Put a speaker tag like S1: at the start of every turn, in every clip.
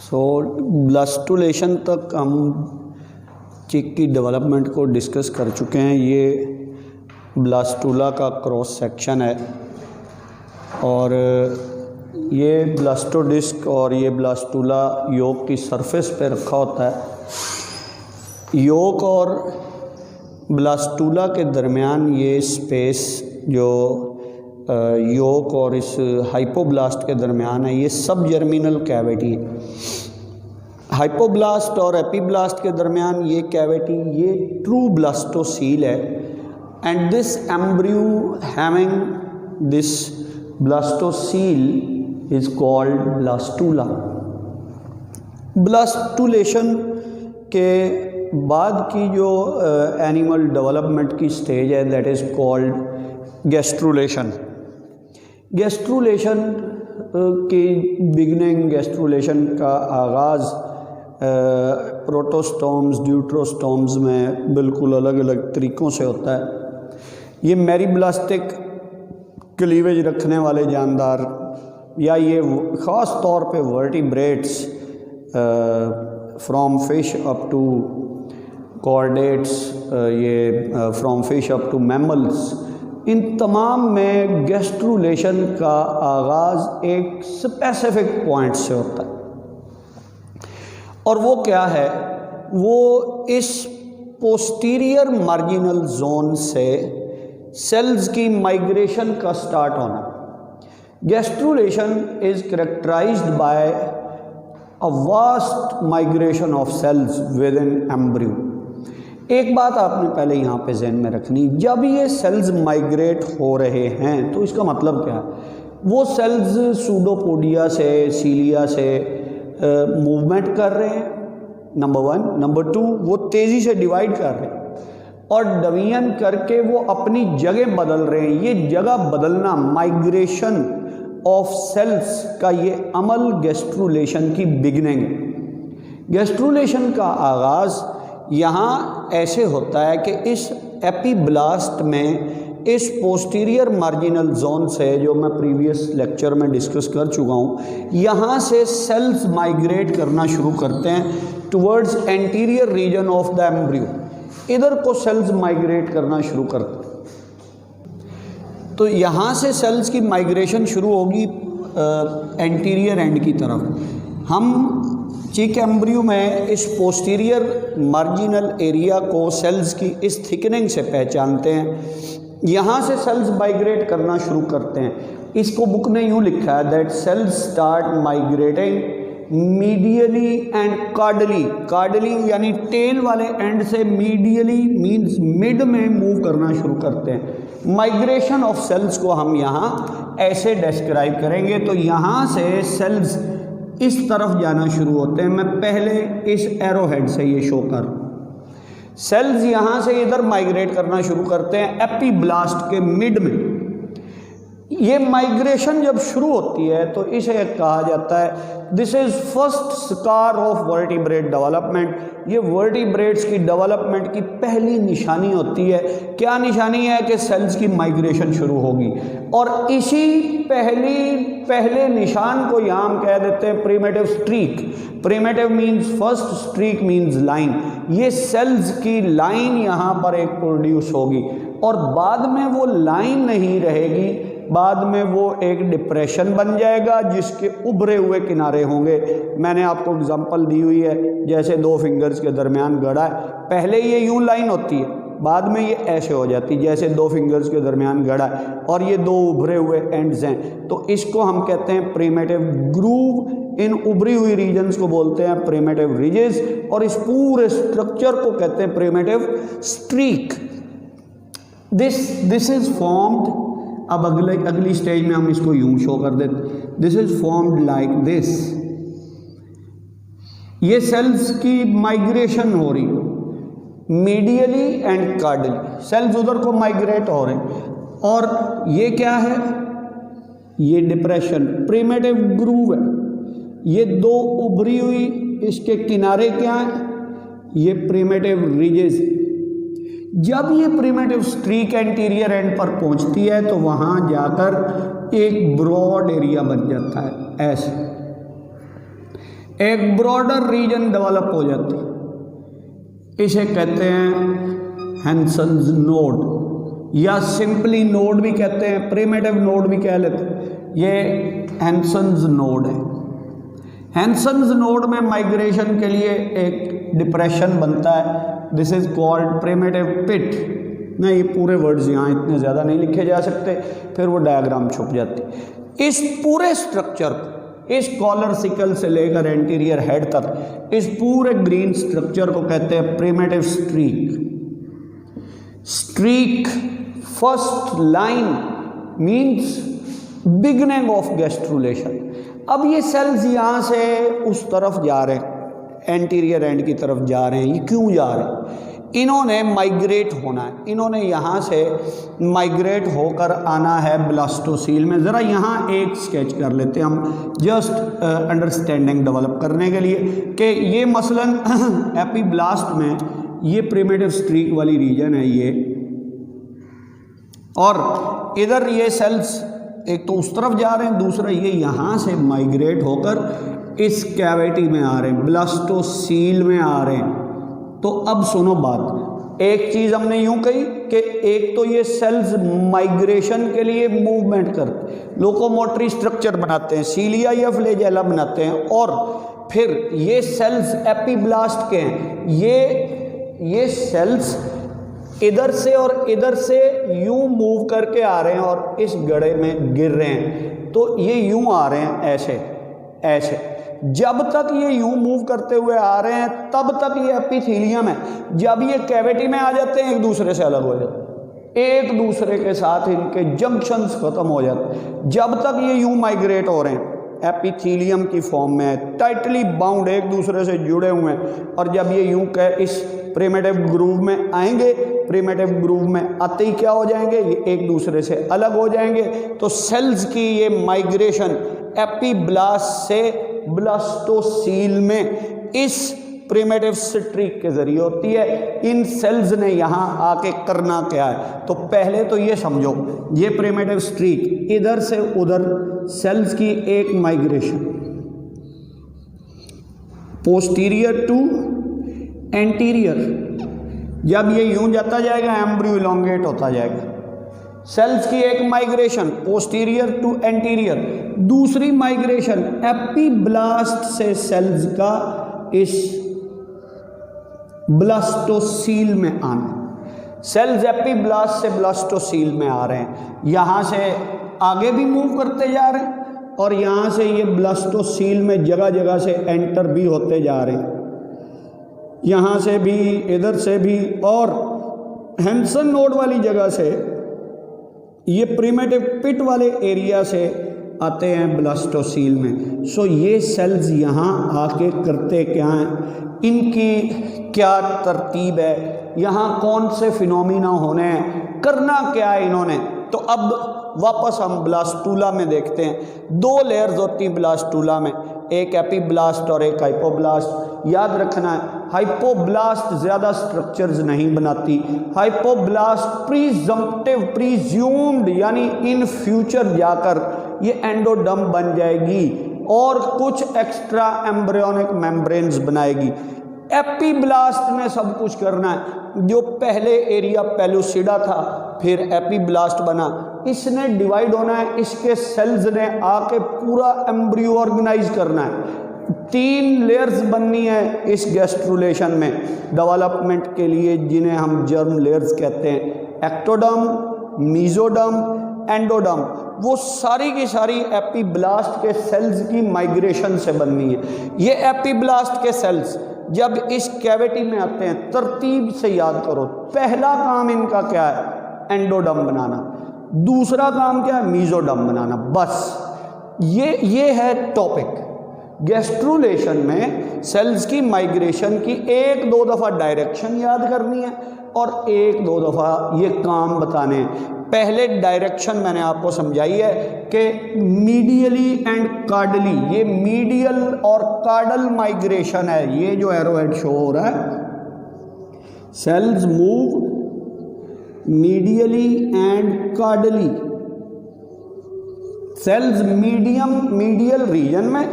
S1: सो blastulation तक हम चिक की डेवलपमेंट को डिस्कस कर चुके हैं। ये ब्लास्टुला का क्रॉस सेक्शन है और ये ब्लास्टोडिस्क और ये ब्लास्टुला योक की सरफेस पे रखा होता है। योक और ब्लास्टुला के दरमियान ये स्पेस जो योक और इस हाइपोब्लास्ट के दरमियान है, ये सब जर्मिनल कैविटी है। हाइपोब्लास्ट और एपीब्लास्ट के दरमियान ये कैविटी ये ट्रू ब्लास्टोसील है and this embryo having this blastocoel is called blastula. Blastulation के बाद की जो एनिमल डेवलपमेंट की स्टेज है that is called gastrulation. Gastrulation की बिगनिंग, गैस्ट्रुलेशन का आगाज़ प्रोटोस्टोम्स ड्यूट्रोस्टोम्स में बिल्कुल अलग अलग तरीक़ों से होता है। ये मेरीब्लास्टिक क्लीवेज रखने वाले जानदार या ये ख़ास तौर पे vertebrates from fish up to chordates, ये from fish up to mammals, इन तमाम में गैस्ट्रुलेशन का आगाज़ एक स्पेसिफिक पॉइंट से होता है और वो क्या है, वो इस पोस्टीरियर मार्जिनल जोन से सेल्स की माइग्रेशन का स्टार्ट होना। Gastrulation is characterised by a vast migration of cells within embryo. एक बात आपने पहले यहाँ पे जहन में रखनी, जब ये सेल्स माइग्रेट हो रहे हैं तो इसका मतलब क्या है, वो सेल्स सूडोपोडिया से सीलिया से मूवमेंट कर रहे हैं, नंबर वन। नंबर टू, वो तेज़ी से डिवाइड कर रहे हैं और डिवीजन करके वो अपनी जगह बदल रहे हैं। ये जगह बदलना, माइग्रेशन ऑफ सेल्स का ये अमल गैस्ट्रुलेशन की बिगनिंग है। गैस्ट्रुलेशन का आगाज़ यहाँ ऐसे होता है कि इस एपीब्लास्ट में इस पोस्टीरियर मार्जिनल जोन से, जो मैं प्रीवियस लेक्चर में डिस्कस कर चुका हूँ, यहाँ से सेल्स माइग्रेट करना शुरू करते हैं towards anterior reason of the embryo. इधर को सेल्स माइग्रेट करना शुरू करते हैं। तो यहाँ से सेल्स की माइग्रेशन शुरू होगी एंटीरियर एंड की तरफ। हम चिक एम्ब्रियो में इस पोस्टीरियर मार्जिनल एरिया को सेल्स की इस थिकनिंग से पहचानते हैं। यहाँ से सेल्स माइग्रेट करना शुरू करते हैं। इसको बुक ने यूँ लिखा है that cells start migrating medially and caudally. Caudally यानी टेल वाले एंड से, मीडियली मीन्स मिड में मूव करना शुरू करते हैं। माइग्रेशन ऑफ सेल्स को हम यहाँ ऐसे डिस्क्राइब करेंगे। तो यहाँ से सेल्स इस तरफ जाना शुरू होते हैं। मैं पहले इस एरो हेड से ये शो कर, सेल्स यहाँ से इधर माइग्रेट करना शुरू करते हैं एपीब्लास्ट के मिड में। ये माइग्रेशन जब शुरू होती है तो इसे कहा जाता है this is first scar of vertebrate development. ये वर्टिब्रेट्स की डेवलपमेंट की पहली निशानी होती है। क्या निशानी है कि सेल्स की माइग्रेशन शुरू होगी और इसी पहले निशान को यहाँ हम कह देते हैं primitive streak. Primitive means first, streak means line. ये सेल्स की लाइन यहाँ पर एक प्रोड्यूस होगी और बाद में वो लाइन नहीं रहेगी, बाद में वो एक डिप्रेशन बन जाएगा जिसके उभरे हुए किनारे होंगे। मैंने आपको एग्जांपल दी हुई है, जैसे दो फिंगर्स के दरमियान गड़ा है, पहले ये यूं लाइन होती है, बाद में ये ऐसे हो जाती है जैसे दो फिंगर्स के दरमियान गड़ा है और ये दो उभरे हुए एंड्स हैं। तो इसको हम कहते हैं प्रीमेटिव ग्रूव। इन उभरी हुई रीजन्स को बोलते हैं प्रीमेटिव रिजेस और इस पूरे स्ट्रक्चर को कहते हैं primitive streak. This is formed. अब अगली स्टेज में हम इसको यूं शो कर देते, this is formed like this. ये सेल्स की माइग्रेशन हो रही है मीडियली एंड कार्डली, सेल्स उधर को माइग्रेट हो रहे हैं और ये क्या है, ये डिप्रेशन प्रीमेटिव ग्रूव है। ये दो उभरी हुई इसके किनारे क्या है, ये प्रीमेटिव रिजेस। जब ये प्रीमेटिव स्ट्रीक एंटीरियर एंड पर पहुंचती है तो वहां जाकर एक ब्रॉड एरिया बन जाता है ऐसे। एक ब्रॉडर रीजन डेवलप हो जाती है, इसे कहते हैं हैंसन्स नोड या सिंपली नोड भी कहते हैं, प्रिमिटिव नोड भी कह लेते हैं। ये हैंसन्स नोड है। हैंसन्स नोड में माइग्रेशन के लिए एक डिप्रेशन बनता है, दिस इज कॉल्ड प्रिमिटिव पिट। नहीं, ये पूरे वर्ड्स यहाँ इतने ज़्यादा नहीं लिखे जा सकते, फिर वो डायग्राम छुप जाती। इस पूरे स्ट्रक्चर को, इस कॉलर सिकल से लेकर एंटीरियर हेड तक, इस पूरे ग्रीन स्ट्रक्चर को कहते हैं primitive streak. Streak first line means beginning of gastrulation. अब ये सेल्स यहाँ से उस तरफ जा रहे हैं, एंटीरियर एंड की तरफ जा रहे हैं। ये क्यों जा रहे हैं? इन्होंने माइग्रेट होना है, इन्होंने यहाँ से माइग्रेट होकर आना है ब्लास्टोसील में। ज़रा यहाँ एक स्केच कर लेते हैं हम, जस्ट अंडरस्टैंडिंग डेवलप करने के लिए कि ये मसलन एपीब्लास्ट में ये प्रिमिटिव स्ट्रीक वाली रीजन है ये, और इधर ये सेल्स एक तो उस तरफ जा रहे हैं, दूसरा ये यहाँ से माइग्रेट होकर इस कैविटी में आ रहे हैं, ब्लास्टोसील में आ रहे हैं। तो अब सुनो बात, एक चीज़ हमने यूं कही कि एक तो ये सेल्स माइग्रेशन के लिए मूवमेंट करते, लोकोमोटरी स्ट्रक्चर बनाते हैं, सीलिया या फ्लैजेला बनाते हैं, और फिर ये सेल्स एपीब्लास्ट के हैं। ये सेल्स इधर से और इधर से यूं मूव करके आ रहे हैं और इस गड्ढे में गिर रहे हैं। तो ये यूं आ रहे हैं ऐसे ऐसे, जब तक ये यूं मूव करते हुए आ रहे हैं तब तक ये एपिथेलियम है। जब ये कैविटी में आ जाते हैं एक दूसरे से अलग हो जाते हैं, एक दूसरे के साथ इनके जंक्शंस खत्म हो जाते हैं। जब तक ये यूं माइग्रेट हो रहे हैं एपिथेलियम की फॉर्म में, टाइटली बाउंड, एक दूसरे से जुड़े हुए हैं, और जब ये यूं इस प्रिमिटिव ग्रूव में आएंगे, प्रिमिटिव ग्रूव में आते ही क्या हो जाएंगे, ये एक दूसरे से अलग हो जाएंगे। तो सेल्स की ये माइग्रेशन एपीब्लास्ट से ब्लास्टोसील में इस प्रिमिटिव स्ट्रीक के जरिए होती है। इन सेल्स ने यहाँ आके करना क्या है, तो पहले तो ये समझो, ये प्रिमिटिव स्ट्रीक, इधर से उधर सेल्स की एक माइग्रेशन, पोस्टीरियर टू एंटीरियर, जब ये यूं जाता जाएगा एम्ब्रियो इलोंगेट होता जाएगा। सेल्स की एक माइग्रेशन पोस्टीरियर टू एंटीरियर, दूसरी माइग्रेशन एपीब्लास्ट से सेल्स का इस ब्लास्टोसील में आना। सेल्स एपीब्लास्ट से ब्लास्टोसील में आ रहे हैं, यहाँ से आगे भी मूव करते जा रहे हैं और यहाँ से ये ब्लास्टोसील में जगह जगह से एंटर भी होते जा रहे हैं, यहाँ से भी, इधर से भी, और हैंसन नोड वाली जगह से, ये प्रिमिटिव पिट वाले एरिया से आते हैं ब्लास्टोसील में। सो ये सेल्स यहाँ आके करते क्या हैं, इनकी क्या तरतीब है, यहाँ कौन से फिनोमिना होने हैं, करना क्या है इन्होंने। तो अब वापस हम ब्लास्टूला में देखते हैं। दो लेयर्स होती हैं ब्लास्टूला में, एक एपीब्लास्ट और एक हाइपोब्लास्ट। याद रखना है, हाइपोब्लास्ट ज़्यादा स्ट्रक्चर्स नहीं बनाती, हाइपोब्लास्ट प्रीजम्पटिव, प्रीज्यूम्ड, यानी इन फ्यूचर जाकर ये एंडोडर्म बन जाएगी और कुछ एक्स्ट्रा एम्ब्रियोनिक मेम्ब्रेन्स बनाएगी। एपीब्लास्ट में सब कुछ करना है। जो पहले एरिया पेलुसिडा था, फिर एपीब्लास्ट बना, इसने डिवाइड होना है, इसके सेल्स ने आके पूरा एम्ब्रियो ऑर्गेनाइज करना है। 3 लेयर्स बननी है इस गैस्ट्रुलेशन में डेवलपमेंट के लिए, जिन्हें हम जर्म लेयर्स कहते हैं। एक्टोडर्म, मीजोडर्म, एंडोडर्म, वो सारी की सारी एपीब्लास्ट के सेल्स की माइग्रेशन से बननी है। ये एपीब्लास्ट के सेल्स जब इस कैविटी में आते हैं, तरतीब से याद करो, पहला काम इनका क्या है, एंडोडर्म बनाना, दूसरा काम क्या है, मीजोडर्म बनाना। बस ये है टॉपिक। गैस्ट्रुलेशन में सेल्स की माइग्रेशन की 1-2 दफ़ा डायरेक्शन याद करनी है और 1-2 दफ़ा ये काम बताने हैं। पहले डायरेक्शन मैंने आपको समझाई है कि मीडियली एंड कार्डली, ये मीडियल और कार्डल माइग्रेशन है। ये जो एरोहेड शो हो रहा है, cells move medially and caudally. Cells medial region में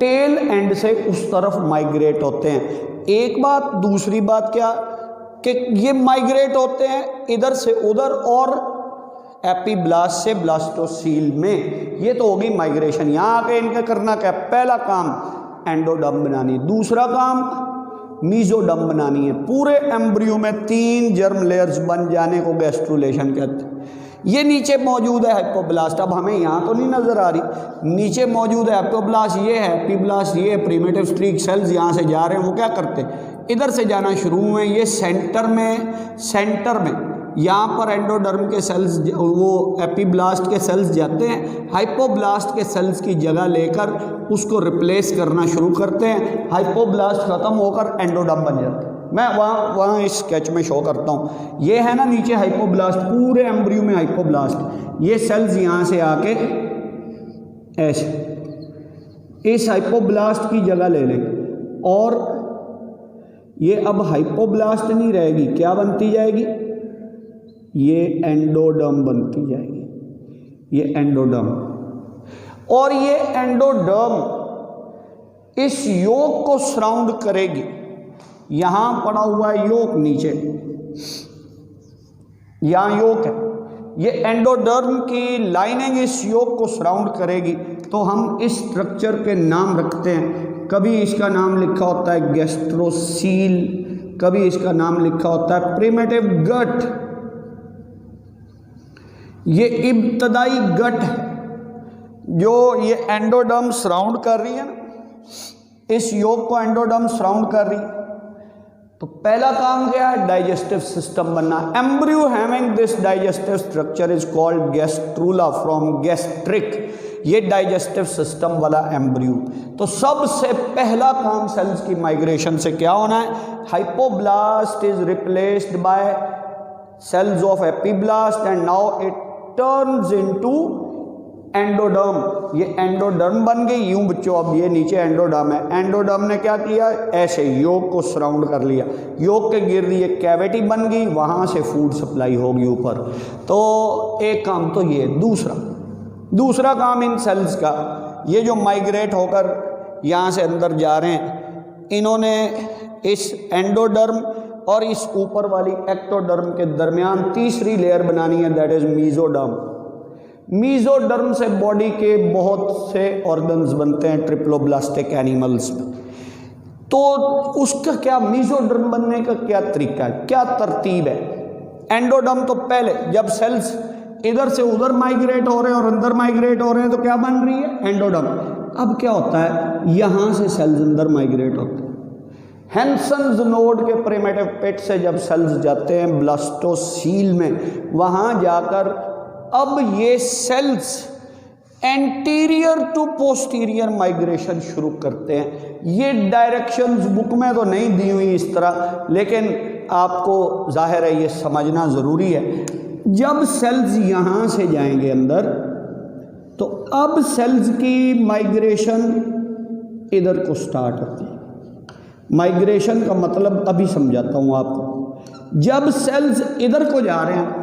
S1: टेल एंड से उस तरफ माइग्रेट होते हैं। एक बात, दूसरी बात क्या कि ये माइग्रेट होते हैं इधर से उधर और एपीब्लास्ट से ब्लास्टोसील में, ये तो होगी माइग्रेशन। यहाँ आके इनका करना क्या, पहला काम एंडोडर्म बनानी, दूसरा काम मीजोडर्म बनानी है। पूरे एम्ब्रियो में 3 जर्म लेयर्स बन जाने को गैस्ट्रुलेशन कहते हैं। ये नीचे मौजूद है हाइपोब्लास्ट, अब हमें यहाँ तो नहीं नज़र आ रही, नीचे मौजूद है हाइपोब्लास्ट, ये है एपीब्लास्ट, ये प्रिमिटिव स्ट्रीक सेल्स यहाँ से जा रहे हैं। वो क्या करते हैं, इधर से जाना शुरू हुए, ये सेंटर में यहाँ पर एंडोडर्म के सेल्स, वो एपीब्लास्ट के सेल्स जाते हैं, हाइपोब्लास्ट के सेल्स की जगह लेकर उसको रिप्लेस करना शुरू करते हैं, हाइपोब्लास्ट ख़त्म होकर एंडोडर्म बन जाता है। मैं वहाँ इस स्केच में शो करता हूँ। ये है ना नीचे हाइपोब्लास्ट, पूरे एम्ब्रियो में हाइपोब्लास्ट, ये सेल्स यहाँ से आके ऐसे इस हाइपोब्लास्ट की जगह ले लेंगे और ये अब हाइपोब्लास्ट नहीं रहेगी, क्या बनती जाएगी, ये एंडोडर्म बनती जाएगी, ये एंडोडर्म। और ये एंडोडर्म इस योक को सराउंड करेगी। यहां पड़ा हुआ है योक, नीचे यहां योक है, ये एंडोडर्म की लाइनिंग इस योक को सराउंड करेगी। तो हम इस स्ट्रक्चर के नाम रखते हैं, कभी इसका नाम लिखा होता है गैस्ट्रोसील, कभी इसका नाम लिखा होता है प्रिमिटिव गट। ये इब्तदाई गट है जो ये एंडोडर्म सराउंड कर रही है ना, इस योग को एंडोडर्म सराउंड कर रही है। तो पहला काम क्या है, डाइजेस्टिव सिस्टम बनना। Embryo having this digestive structure is called gastrula from gastric, ये डाइजेस्टिव सिस्टम वाला एम्ब्रियो। तो सबसे पहला काम सेल्स की माइग्रेशन से क्या होना है, hypoblast is replaced by cells of epiblast and now it turns into endoderm. ये एंडोडर्म बन गई। यूं बच्चों, अब ये नीचे एंडोडर्म है, एंडोडर्म ने क्या किया, ऐसे योग को सराउंड कर लिया, योग के गिर्द ये कैविटी बन गई, वहाँ से फूड सप्लाई होगी ऊपर। तो एक काम तो ये। दूसरा काम इन सेल्स का, ये जो माइग्रेट होकर यहाँ से अंदर जा रहे हैं, इन्होंने इस एंडोडर्म और इस ऊपर वाली एक्टोडर्म के दरमियान तीसरी लेयर बनानी है, दैट इज मीजोडर्म। मीजोडर्म से बॉडी के बहुत से ऑर्गन्स बनते हैं ट्रिप्लोब्लास्टिक एनिमल्स में। तो उसका क्या, मीजोडर्म बनने का क्या तरीका है, क्या तरतीब है। एंडोडर्म तो पहले जब सेल्स इधर से उधर माइग्रेट हो रहे हैं और अंदर माइग्रेट हो रहे हैं तो क्या बन रही है, एंडोडर्म। अब क्या होता है, यहाँ से सेल्स अंदर माइग्रेट होते हैं। हैंसन्स नोड के प्रिमिटिव पिट से जब सेल्स जाते हैं ब्लास्टोसील में, वहाँ जाकर अब ये cells anterior to posterior migration शुरू करते हैं। ये डायरेक्शंस बुक में तो नहीं दी हुई इस तरह, लेकिन आपको जाहिर है ये समझना ज़रूरी है। जब सेल्स यहाँ से जाएंगे अंदर, तो अब सेल्स की माइग्रेशन इधर को स्टार्ट होती है। माइग्रेशन का मतलब अभी समझाता हूँ आपको। जब सेल्स इधर को जा रहे हैं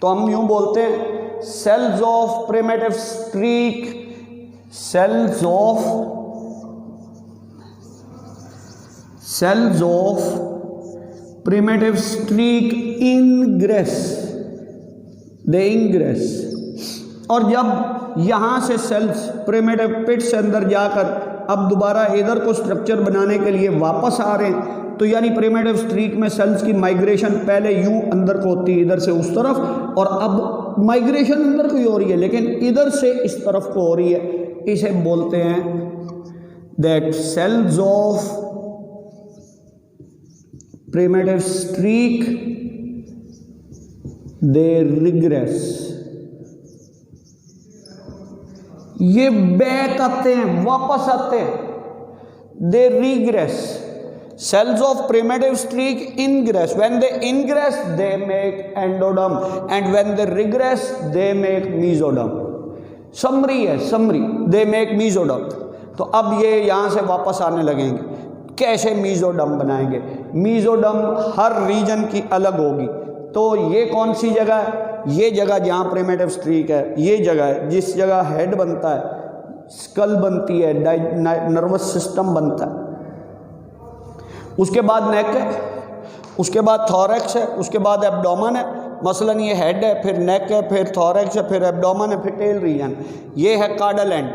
S1: तो हम यूँ बोलते हैं cells of primitive streak, cells of primitive streak ingress, they ingress. और जब यहाँ से सेल्स प्रिमिटिव पिट से अंदर जाकर अब दोबारा इधर को स्ट्रक्चर बनाने के लिए वापस आ रहे हैं, तो यानी प्रिमिटिव स्ट्रीक में सेल्स की माइग्रेशन पहले यूं अंदर को होती है, इधर से उस तरफ, और अब माइग्रेशन अंदर को ही हो रही है लेकिन इधर से इस तरफ को हो रही है। इसे बोलते हैं that cells of primitive streak they regress. ये बैक आते हैं, वापस आते हैं, they regress. Cells of primitive streak ingress. When they ingress, they make endoderm, and when they regress, they make mesoderm. Summary है, summary. They make mesoderm. तो अब ये यहाँ से वापस आने लगेंगे। कैसे mesoderm बनाएंगे? mesoderm हर रीजन की अलग होगी। तो ये कौन सी जगह है? ये जगह जहाँ प्रिमिटिव स्ट्रीक है, ये जगह है जिस जगह हेड बनता है, स्कल बनती है, नर्वस सिस्टम बनता है, उसके बाद नेक है, उसके बाद थॉरैक्स है, उसके बाद एब्डोमेन है। मसलन ये हेड है, फिर नेक है, फिर थॉरैक्स है, फिर एब्डोमेन है, फिर टेल रीजन। ये है कार्डल एंड।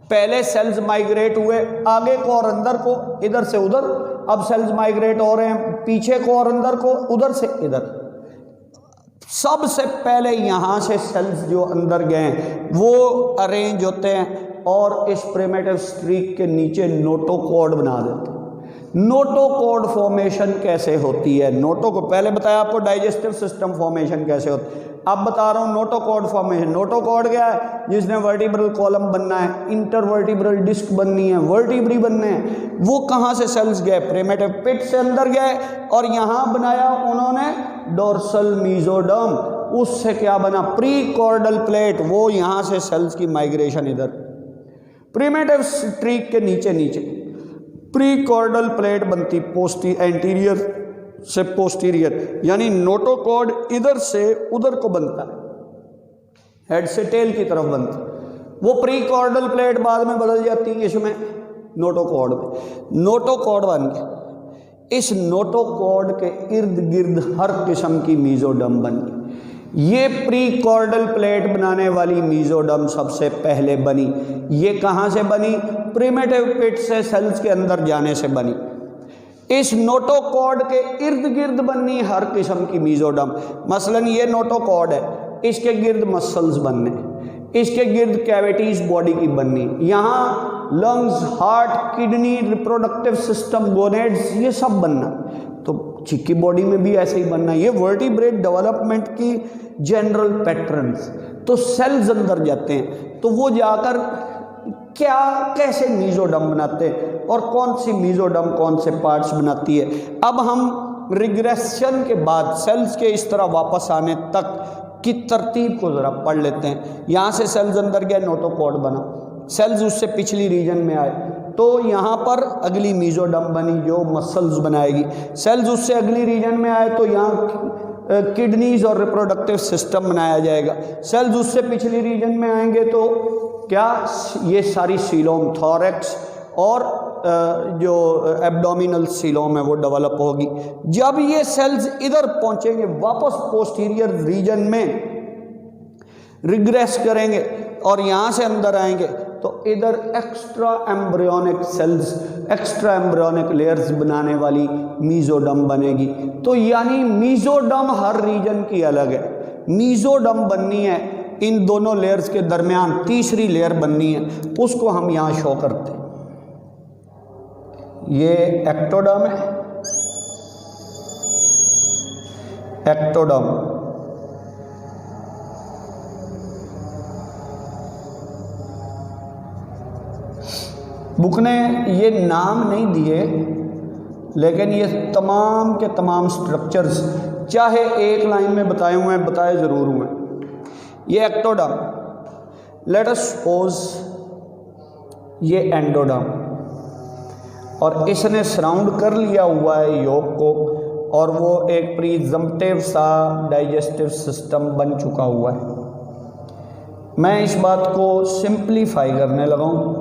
S1: पहले सेल्स माइग्रेट हुए आगे को और अंदर को, इधर से उधर। अब सेल्स माइग्रेट हो रहे हैं पीछे को और अंदर को, उधर से इधर। सबसे पहले यहाँ से सेल्स जो अंदर गए वो अरेंज होते हैं और इस प्रिमिटिव स्ट्रीक के नीचे नोटोकॉर्ड बना देते हैं। नोटोकॉर्ड फॉर्मेशन कैसे होती है? पहले बताया आपको डाइजेस्टिव सिस्टम फॉर्मेशन कैसे होती है, अब बता रहा हूँ नोटोकॉर्ड फॉर्मेशन। नोटोकॉर्ड क्या है? जिसने वर्टिब्रल कॉलम बनना है, इंटरवर्टिब्रल डिस्क बननी है, वर्टिब्री बनने हैं, वो कहाँ से सेल्स गए? प्रिमिटिव पिट से अंदर गए और यहाँ बनाया उन्होंने डोर्सल मीजोडर्म। उससे क्या बना? Prechordal plate. वो यहाँ से सेल्स की माइग्रेशन इधर प्रिमिटिव स्ट्रीक के नीचे नीचे प्री कॉर्डल प्लेट बनती, एंटीरियर से पोस्टीरियर, यानी नोटोकॉर्ड इधर से उधर को बनता है, हेड से टेल की तरफ बनती। वो प्री कॉर्डल प्लेट बाद में बदल जाती है इसमें नोटोकॉर्ड में। नोटोकॉर्ड बन गया। इस नोटोकॉर्ड के इर्द गिर्द हर किस्म की मीजोडर्म बन गई। ये प्री कॉर्डल प्लेट बनाने वाली मीजोडर्म सबसे पहले बनी। ये कहाँ से बनी? प्रिमिटिव पिट से सेल्स के अंदर जाने से बनी। इस नोटोकॉर्ड के इर्द गिर्द बननी हर किस्म की मीजोडर्म। मसलन ये नोटोकॉर्ड है, इसके गिर्द मसल्स बनने, इसके गिर्द कैविटीज बॉडी की बननी, यहाँ lungs, heart, kidney, reproductive system, gonads, ये सब बनना। तो चिक्की बॉडी में भी ऐसे ही बनना। ये वर्टिब्रेट डेवलपमेंट की जनरल पैटर्न्स। तो सेल्स अंदर जाते हैं तो वो जाकर क्या कैसे मीजोडर्म बनाते हैं और कौन सी मीजोडर्म कौन से पार्ट्स बनाती है। अब हम रिग्रेशन के बाद सेल्स के इस तरह वापस आने तक की तरतीब को ज़रा पढ़ लेते हैं। यहाँ से सेल्स अंदर गए, नोटोकॉर्ड बना, सेल्स उससे पिछली रीजन में आए तो यहाँ पर अगली मीजोडर्म बनी जो मसल्स बनाएगी। सेल्स उससे अगली रीजन में आए तो यहाँ किडनीज और रिप्रोडक्टिव सिस्टम बनाया जाएगा। सेल्स उससे पिछली रीजन में आएंगे तो क्या? ये सारी सीलोम, थॉरैक्स और जो एब्डोमिनल सीलोम है वो डेवलप होगी। जब ये सेल्स इधर पहुंचेंगे वापस पोस्टीरियर रीजन में रिग्रेस करेंगे और यहाँ से अंदर आएंगे तो इधर extra embryonic cells, extra embryonic layers बनाने वाली मीजोडर्म बनेगी। तो यानी मीजोडर्म हर रीजन की अलग है। मीजोडर्म बननी है इन दोनों लेयर्स के दरमियान, तीसरी लेयर बननी है, उसको हम यहाँ शो करते हैं। ये एक्टोडर्म है, एक्टोडर्म। बुक ने ये नाम नहीं दिए लेकिन ये तमाम के तमाम स्ट्रक्चर्स चाहे एक लाइन में बताए हुए हैं, बताए ज़रूर हुए। ये एक्टोडर्म, लेट अस सपोज ये एंडोडर्म, और इसने सराउंड कर लिया हुआ है योग को और वो एक प्रीजम्पटिव सा डाइजेस्टिव सिस्टम बन चुका हुआ है। मैं इस बात को सिंप्लीफाई करने लगा हूँ।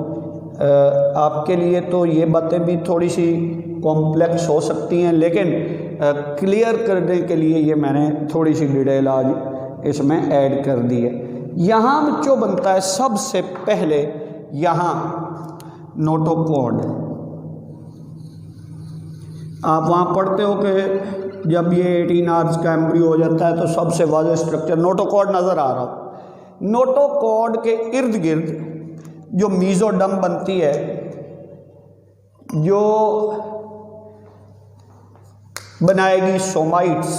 S1: आपके लिए तो ये बातें भी थोड़ी सी कॉम्प्लेक्स हो सकती हैं लेकिन क्लियर करने के लिए ये मैंने थोड़ी सी डिटेल आज इसमें ऐड कर दी है। यहाँ जो बनता है सबसे पहले, यहाँ नोटोकॉर्ड। आप वहाँ पढ़ते हो कि जब ये 18 आवर्स का एम्ब्रियो हो जाता है तो सबसे वाज़ेह स्ट्रक्चर नोटोकॉर्ड नज़र आ रहा हो। नोटोकॉर्ड के इर्द गिर्द जो मीजोडर्म बनती है, जो बनाएगी somites,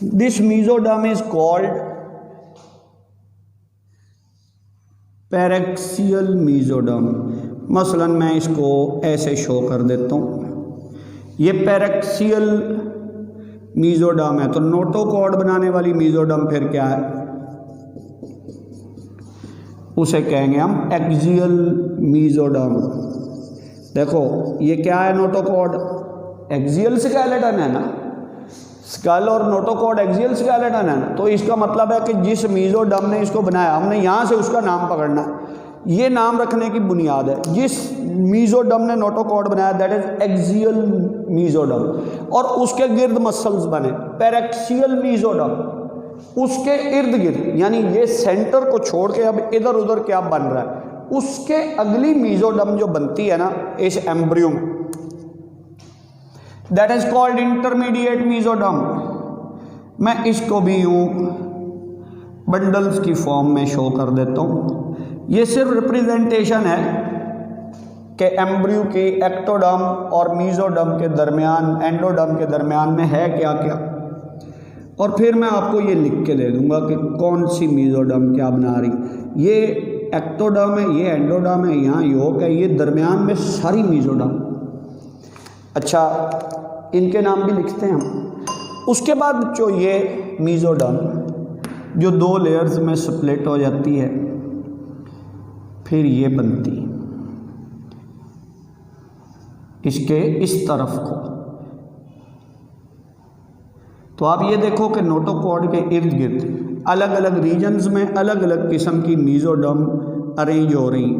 S1: this mesoderm is called paraxial mesoderm. मसलन मैं इसको ऐसे शो कर देता हूँ, ये पैरेक्सियल मीजोडर्म है। तो नोटोकॉर्ड बनाने वाली मीजोडर्म फिर क्या है? उसे कहेंगे हम एक्सियल मीजोडर्म। देखो ये क्या है? नोटोकॉर्ड एक्सियल स्केलेटन है ना, स्कल और नोटोकॉर्ड एक्सियल स्केलेटन है ना। तो इसका मतलब है कि जिस मीजोडर्म ने इसको बनाया, हमने यहाँ से उसका नाम पकड़ना है। ये नाम रखने की बुनियाद है। जिस मीजोडर्म ने नोटोकॉर्ड बनाया दैट इज एक्सियल मीजोडर्म, और उसके गिर्द मसल्स बने पैरेक्सियल मीजोडर्म, उसके इर्द गिर्द, यानी ये सेंटर को छोड़ के अब इधर उधर क्या बन रहा है, उसके अगली मीजोडर्म जो बनती है ना इस एम्ब्रियो में, that is called intermediate mesoderm. मैं इसको भी यूं बंडल्स की फॉर्म में शो कर देता हूं। ये सिर्फ रिप्रेजेंटेशन है कि एम्ब्रियो की एक्टोडर्म और मीजोडर्म के दरमियान, एंडोडर्म के दरमियान में है क्या क्या, और फिर मैं आपको ये लिख के दे दूंगा कि कौन सी मीजोडर्म क्या बना रही। ये एक्टोडर्म है, ये एंडोडर्म है, यहाँ योक है, ये दरमियान में सारी मीजोडर्म। अच्छा, इनके नाम भी लिखते हैं हम। उसके बाद जो ये मीजोडर्म जो 2 लेयर्स में स्प्लिट हो जाती है, फिर ये बनती इसके इस तरफ को। तो आप ये देखो कि नोटोकॉर्ड के इर्द गिर्द अलग अलग रीजन्स में अलग अलग किस्म की मीजोडर्म अरेंज हो रही।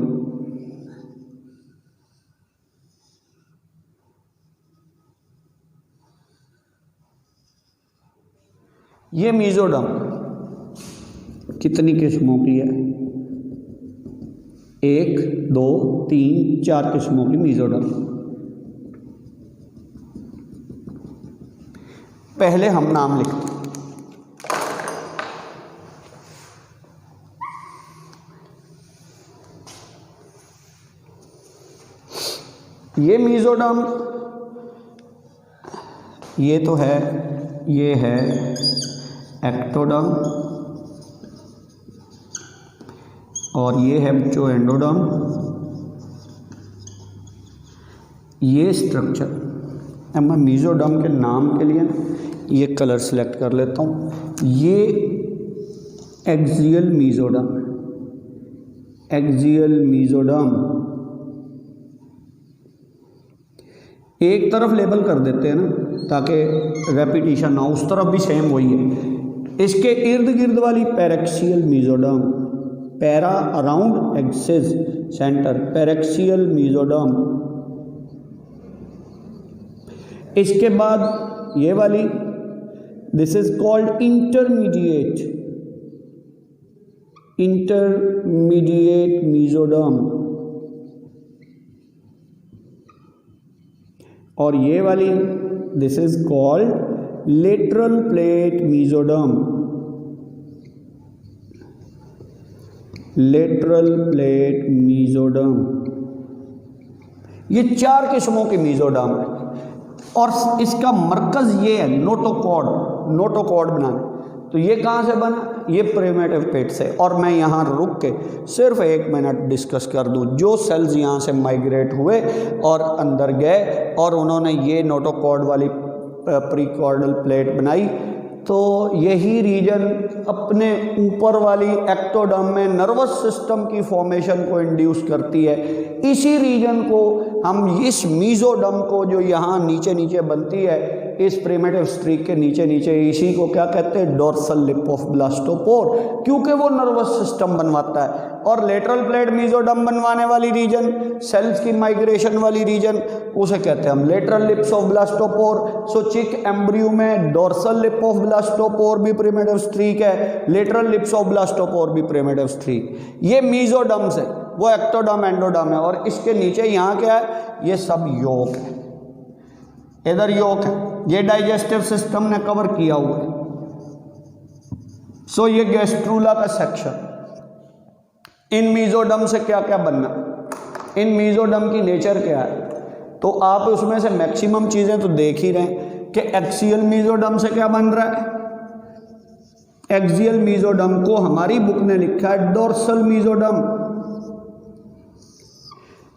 S1: ये मीजोडर्म कितनी किस्मों की है? 1, 2, 3, 4 किस्मों की मीजोडर्म। पहले हम नाम लिखते हैं। ये मीजोडर्म, ये तो है, ये है एक्टोडर्म, और ये है जो एंडोडर्म। ये स्ट्रक्चर, अब मैं मीजोडर्म के नाम के लिए ये कलर सेलेक्ट कर लेता हूँ। ये एक्सियल मीजोडर्म, एक्सियल मीजोडर्म एक तरफ लेबल कर देते हैं ना, ताकि रेपिटिशन ना हो, उस तरफ भी सेम वही है। इसके इर्द गिर्द वाली paraxial mesoderm, para around axis centre, paraxial mesoderm. इसके बाद ये वाली, this is called intermediate, intermediate mesoderm. और ये वाली, this is called lateral plate mesoderm, lateral plate mesoderm. ये 4 किस्मों की मीजोडर्म है, और इसका मरकज़ ये है नोटोकॉर्ड, नोटोकॉर्ड बनाना। तो ये कहाँ से बना? ये प्रिमिटिव पेट से। और मैं यहाँ रुक के सिर्फ 1 मिनट डिस्कस कर दूँ। जो सेल्स यहाँ से माइग्रेट हुए और अंदर गए और उन्होंने ये नोटोकॉर्ड वाली प्रीकॉर्डल प्लेट बनाई, तो यही रीजन अपने ऊपर वाली एक्टोडर्म में नर्वस सिस्टम की फॉर्मेशन को इंड्यूस करती है। इसी रीजन को हम, इस मीजोडर्म को जो यहाँ नीचे नीचे बनती है, इस प्रिमिटिव स्ट्रीक के नीचे नीचे, इसी को क्या कहते हैं? डोर्सल लिप ऑफ ब्लास्टोपोर, क्योंकि वो नर्वस सिस्टम बनवाता है। और लेटरल प्लेट मीजोडर्म बनवाने वाली रीजन, सेल्स की माइग्रेशन वाली रीजन, उसे कहते हैं हम लेटरल लिप्स ऑफ ब्लास्टोपोर। सो चिक एम्ब्रियो में डोर्सल लिप ऑफ ब्लास्टोपोर भी प्रिमिटिव स्ट्रीक है, लेटरल लिप्स ऑफ ब्लास्टोपोर भी प्रिमिटिव स्ट्रीक। ये मीजोडर्म से, वो एक्टोडर्म एंडोडर्म है। और इसके नीचे यहाँ क्या है? ये सब योक है, इधर योक है, ये डाइजेस्टिव सिस्टम ने कवर किया हुआ है। सो ये गैस्ट्रूला का सेक्शन। इन मीजोडर्म से क्या क्या बनना, इन मीजोडर्म की नेचर क्या है, तो आप उसमें से मैक्सिमम चीज़ें तो देख ही रहे हैं कि एक्सियल मीजोडर्म से क्या बन रहा है। एक्सियल मीजोडर्म को हमारी बुक ने लिखा है डोर्सल मीजोडर्म।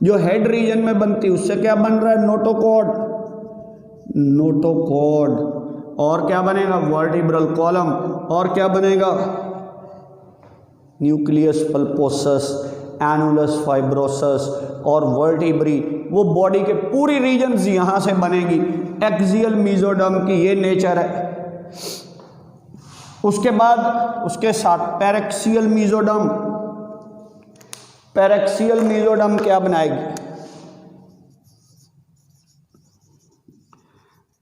S1: जो हेड रीजन में बनती है उससे क्या बन रहा है? Notochord, notochord. और क्या बनेगा? Vertebral column. और क्या बनेगा? न्यूक्लियस पल्पोसस, एनुलस फाइब्रोसस और वर्टिब्री। वो बॉडी के पूरी रीजन्स यहाँ से बनेगी। एक्सियल मीजोडर्म की ये नेचर है। उसके बाद उसके साथ पैरेक्सियल मीजोडर्म, पैरेक्सियल मीजोडर्म क्या बनाएगी?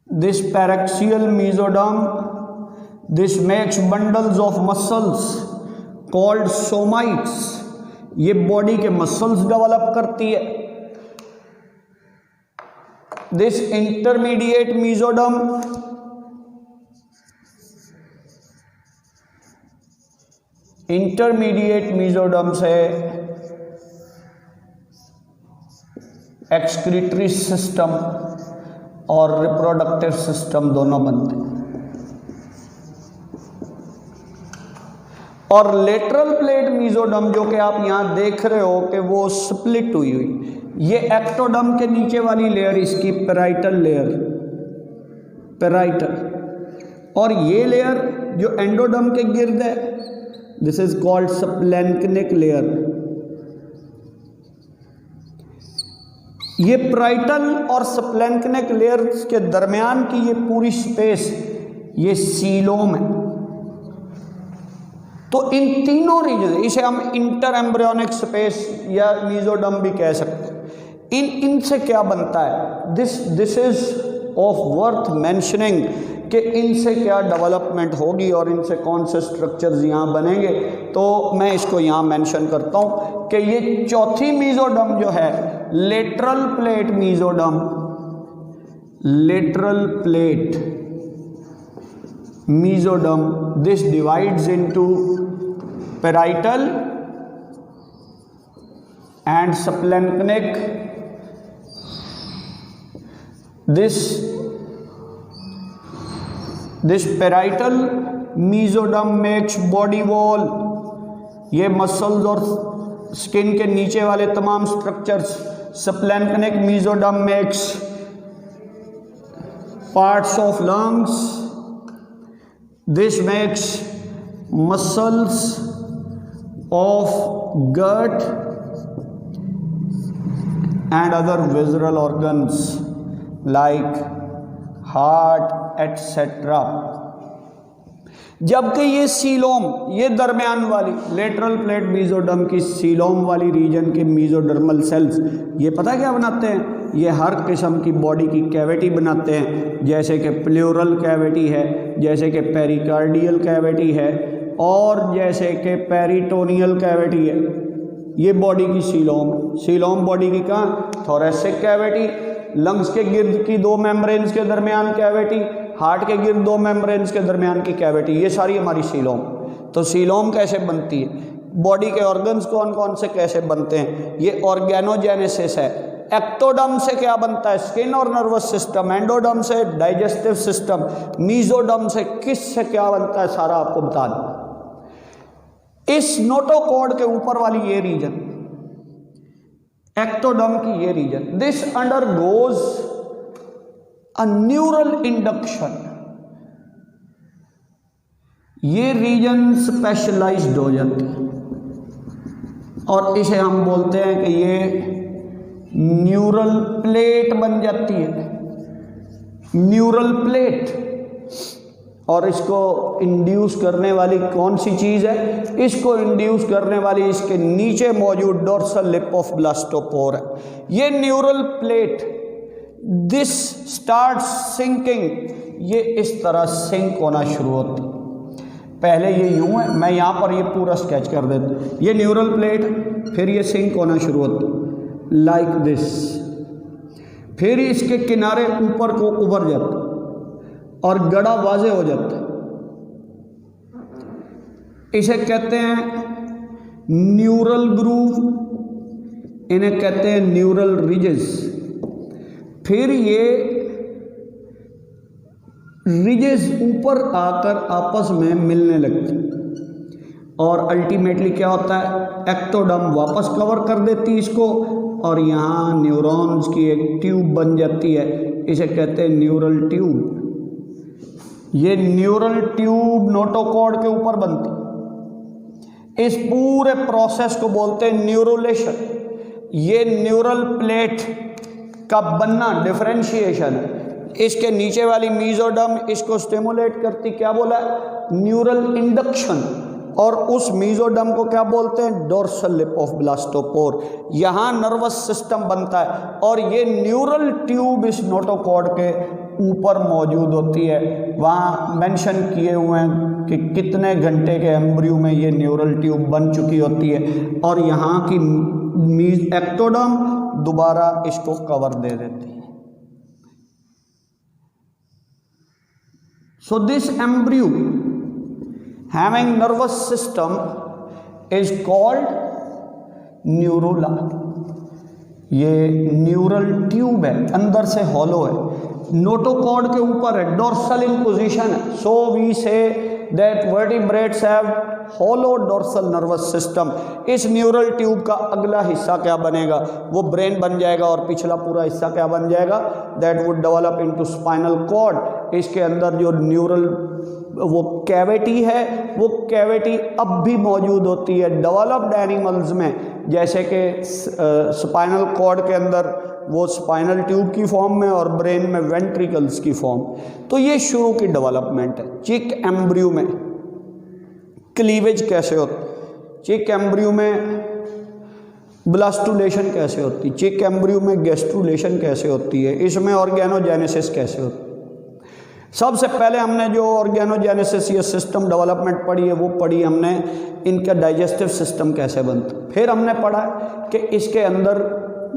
S1: This paraxial mesoderm, this makes bundles of muscles called somites. ये बॉडी के मसल्स डेवलप करती है। दिस इंटरमीडिएट मीजोडर्म से एक्सक्रीटरी सिस्टम और रिप्रोडक्टिव सिस्टम दोनों बनते हैं। और लेटरल प्लेट मीजोडर्म जो कि आप यहां देख रहे हो कि वो स्प्लिट हुई हुई, ये एक्टोडर्म के नीचे वाली लेयर इसकी पेराइटल लेयर, पेराइटल, और ये लेयर जो एंडोडर्म के गिर्द है, दिस इज कॉल्ड स्प्लैंक्निक लेयर। ये पेराइटल और स्प्लैंक्निक लेयर के दरमियान की ये पूरी स्पेस, ये सीलोम है। तो इन तीनों रीजन, इसे हम इंटर एम्ब्रियोनिक स्पेस या मीजोडर्म भी कह सकते हैं। इनसे क्या बनता है? This is of worth mentioning कि इनसे क्या डेवलपमेंट होगी और इनसे कौन से स्ट्रक्चर्स यहाँ बनेंगे। तो मैं इसको यहाँ मेंशन करता हूँ कि ये चौथी मीजोडर्म जो है, lateral plate mesoderm, lateral plate mesoderm, this divides into parietal and splanchnic. This parietal mesoderm makes body wall, ये मसल्स और स्किन के नीचे वाले तमाम structures. Splanchnic mesoderm makes parts of lungs, this makes muscles of gut and other visceral organs like heart etcetera. जबकि ये coelom, ये दरमियान वाली लेटरल प्लेट मीजोडर्म की सीलोम वाली रीजन के मीजोडर्मल सेल्स, ये पता क्या बनाते हैं? ये हर किस्म की बॉडी की कैविटी बनाते हैं, जैसे कि प्लूरल कैविटी है, जैसे कि पेरिकार्डियल कैविटी है, और जैसे कि पेरिटोनियल कैविटी है। ये बॉडी की सीलोम बॉडी की कहाँ? थोरेसिक कैविटी, लंग्स के गिर्द की दो मेम्ब्रेन्स के दरमियान कैविटी, हार्ट के गिर्द दो मेम्ब्रेन्स के दरमियान की कैविटी, ये सारी हमारी सीलोम। तो सीलोम कैसे बनती है? बॉडी के ऑर्गन्स कौन कौन से कैसे बनते हैं? ये ऑर्गेनोजेनेसिस है। एक्टोडर्म से क्या बनता है? स्किन और नर्वस सिस्टम। एंडोडर्म से डाइजेस्टिव सिस्टम। मीजोडर्म से किस से क्या बनता है, सारा आपको बता दूं। इस नोटोकॉर्ड के ऊपर वाली ये रीजन, एक्टोडर्म की ये region, this undergoes a neural induction. ये रीजन स्पेशलाइज्ड हो जाती है और इसे हम बोलते हैं कि ये न्यूरल प्लेट बन जाती है, न्यूरल प्लेट। और इसको इंड्यूस करने वाली कौन सी चीज़ है? इसको इंड्यूस करने वाली इसके नीचे मौजूद डोर्सल लिप ऑफ ब्लास्टोपोर है। ये neural plate, this start sinking, ये इस तरह सिंक होना शुरू होती। पहले ये यूं है, मैं यहाँ पर ये पूरा स्केच कर देता। ये न्यूरल प्लेट, फिर ये सिंक होना शुरू होती लाइक दिस, फिर इसके किनारे ऊपर को उभर जाता और गड़ा वाजे हो जाता है। इसे कहते हैं न्यूरल ग्रूव, इन्हें कहते हैं न्यूरल रिजेस। फिर ये रिजेस ऊपर आकर आपस में मिलने लगती और अल्टीमेटली क्या होता है? एक्टोडर्म वापस कवर कर देती इसको और यहाँ न्यूरॉन्स की एक ट्यूब बन जाती है, इसे कहते हैं न्यूरल ट्यूब। ये न्यूरल ट्यूब नोटोकॉर्ड के ऊपर बनती। इस पूरे प्रोसेस को बोलते हैं न्यूरोलेशन। ये न्यूरल प्लेट का बनना डिफरेंशिएशन है। इसके नीचे वाली मीजोडर्म इसको स्टिमुलेट करती, क्या बोला? Neural induction. और उस मीजोडर्म को क्या बोलते हैं? Dorsal lip of blastopore. यहाँ नर्वस सिस्टम बनता है और ये न्यूरल ट्यूब इस नोटोकॉर्ड के ऊपर मौजूद होती है। वहाँ मेंशन किए हुए हैं कि कितने घंटे के एम्ब्रियो में ये न्यूरल ट्यूब बन चुकी होती है और यहाँ की एक्टोडर्म दोबारा इसको कवर दे देती है। So this embryo having nervous system is called न्यूरोला। ये न्यूरल ट्यूब है, अंदर से हॉलो है, नोटोकॉर्ड के ऊपर है, डोर्सल इन पोजीशन है। So we say that vertebrates have hollow dorsal nervous system. इस न्यूरल ट्यूब का अगला हिस्सा क्या बनेगा? वो ब्रेन बन जाएगा और पिछला पूरा हिस्सा क्या बन जाएगा? That would develop into spinal cord. इसके अंदर जो न्यूरल वो कैविटी है, वो कैविटी अब भी मौजूद होती है डेवलप्ड एनिमल्स में, जैसे कि स्पाइनल कॉर्ड के अंदर वो स्पाइनल ट्यूब की फॉर्म में और ब्रेन में वेंट्रिकल्स की फॉर्म। तो ये शुरू की डेवलपमेंट है। चिक एम्ब्रियो में क्लीवेज कैसे होता, चिक एम्ब्रियो में ब्लास्टुलेशन कैसे होती, चिक एम्ब्रियो में गैस्ट्रुलेशन कैसे होती है, इसमें ऑर्गेनोजेनेसिस कैसे होती है। सबसे पहले हमने जो ऑर्गेनोजेनेसिस या सिस्टम डेवलपमेंट पढ़ी है वो पढ़ी हमने इनका डाइजेस्टिव सिस्टम कैसे बनता। फिर हमने पढ़ा कि इसके अंदर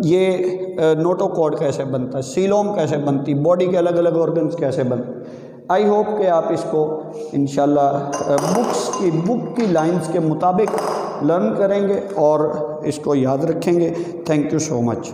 S1: ये नोटोकॉर्ड कैसे बनता है, सीलोम कैसे बनती, बॉडी के अलग अलग ऑर्गन्स कैसे बनते। आई होप कि आप इसको इंशाल्लाह बुक की लाइंस के मुताबिक लर्न करेंगे और इसको याद रखेंगे। Thank you so much.